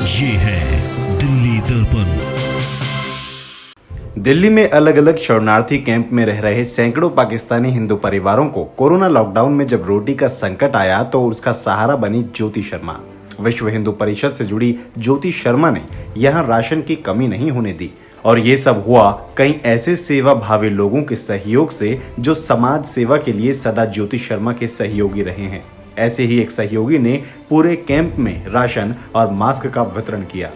ये है दिल्ली दर्पण। दिल्ली में अलग अलग शरणार्थी कैंप में रह रहे सैकड़ों पाकिस्तानी हिंदू परिवारों को कोरोना लॉकडाउन में जब रोटी का संकट आया तो उसका सहारा बनी ज्योति शर्मा। विश्व हिंदू परिषद से जुड़ी ज्योति शर्मा ने यहां राशन की कमी नहीं होने दी और ये सब हुआ कई ऐसे सेवा भावी लोगों के सहयोग से जो समाज सेवा के लिए सदा ज्योति शर्मा के सहयोगी रहे हैं। ऐसे ही एक सहयोगी ने पूरे कैंप में राशन और मास्क का वितरण किया।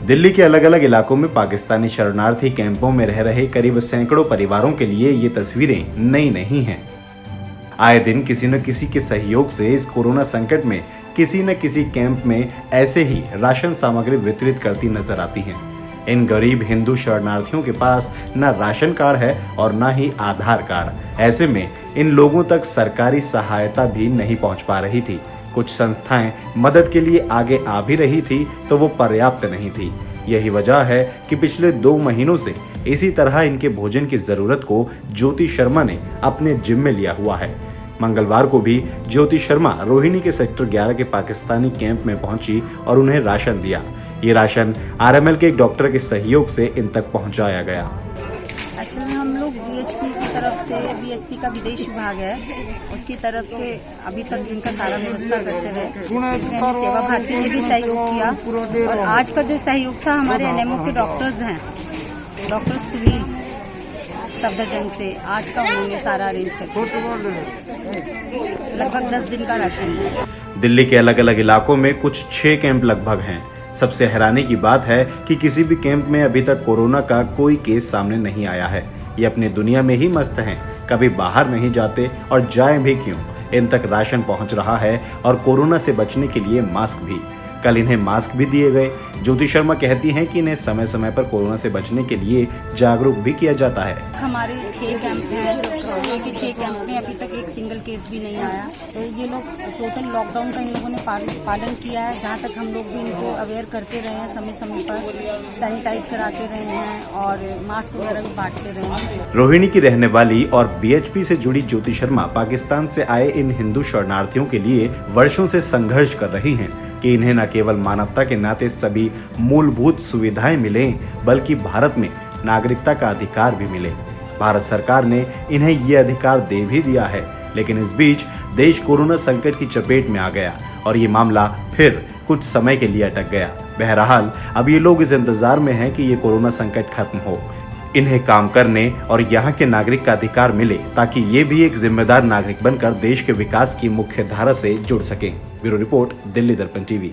दिल्ली के अलग अलग इलाकों में पाकिस्तानी शरणार्थी कैंपों में रह रहे करीब सैकड़ों परिवारों के लिए ये तस्वीरें नई नहीं हैं। आए दिन किसी न किसी के सहयोग से इस कोरोना संकट में किसी न किसी कैंप में ऐसे ही राशन सामग्री वितरित करती नजर आती हैं। इन गरीब हिंदू शरणार्थियों के पास न राशन कार्ड है और न ही आधार कार्ड। ऐसे में इन लोगों तक सरकारी सहायता भी नहीं पहुंच पा रही थी। कुछ संस्थाएं मदद के लिए आगे आ भी रही थी तो वो पर्याप्त नहीं थी। यही वजह है कि पिछले 2 महीनों से इसी तरह इनके भोजन की जरूरत को ज्योति शर्मा ने अपने जिम्मे लिया हुआ है। मंगलवार को भी ज्योति शर्मा रोहिणी के सेक्टर 11 के पाकिस्तानी कैंप में पहुंची और उन्हें राशन दिया। ये राशन आरएमएल के एक डॉक्टर के सहयोग से इन तक पहुंचाया गया। एक्चुअली हम लोग बीएचपी की तरफ से, बीएचपी का विदेश विभाग है, उसकी तरफ से अभी तक इनका सारा व्यवस्था करते रहे। सेवा भारती ने भी सहयोग किया और आज का जो सहयोग था हमारे एनएमओ के डॉक्टर्स हैं, डॉक्टर सुनील सफदरजंग से, आज का उन्होंने सारा अरेंज कर लगभग 10 दिन का राशन है। दिल्ली के अलग अलग इलाकों में कुछ 6 कैंप लगभग हैं। सबसे हैरानी की बात है कि किसी भी कैंप में अभी तक कोरोना का कोई केस सामने नहीं आया है। ये अपनी दुनिया में ही मस्त हैं, कभी बाहर नहीं जाते और जाएं भी क्यों। इन तक राशन पहुंच रहा है और कोरोना से बचने के लिए मास्क भी। कल इन्हें मास्क भी दिए गए। ज्योति शर्मा कहती हैं कि इन्हें समय समय पर कोरोना से बचने के लिए जागरूक भी किया जाता है। हमारे 6 कैंप हैं, 6 कैंप में अभी तक एक सिंगल केस भी नहीं आया। तो ये लोग टोटल लॉकडाउन का इन लोगों ने पालन किया है। जहाँ तक हम लोग भी इनको अवेयर करते रहे हैं, समय समय पर सैनिटाइज कराते रहे हैं और मास्क वगैरह भी बांटते रहे हैं। रोहिणी की रहने वाली और बीएचपी से जुड़ी ज्योति शर्मा पाकिस्तान से आए इन हिंदू शरणार्थियों के लिए वर्षों से संघर्ष कर रही हैं कि इन्हें न केवल मानवता के नाते सभी मूलभूत सुविधाएं मिलें बल्कि भारत में नागरिकता का अधिकार भी मिले। भारत सरकार ने इन्हें ये अधिकार दे भी दिया है, लेकिन इस बीच देश कोरोना संकट की चपेट में आ गया और ये मामला फिर कुछ समय के लिए अटक गया। बहरहाल अब ये लोग इस इंतजार में हैं कि ये कोरोना संकट खत्म हो, इन्हें काम करने और यहाँ के नागरिक का अधिकार मिले ताकि ये भी एक जिम्मेदार नागरिक बनकर देश के विकास की मुख्य धारा से जुड़ सकें। ब्यूरो रिपोर्ट, दिल्ली दर्पण टीवी।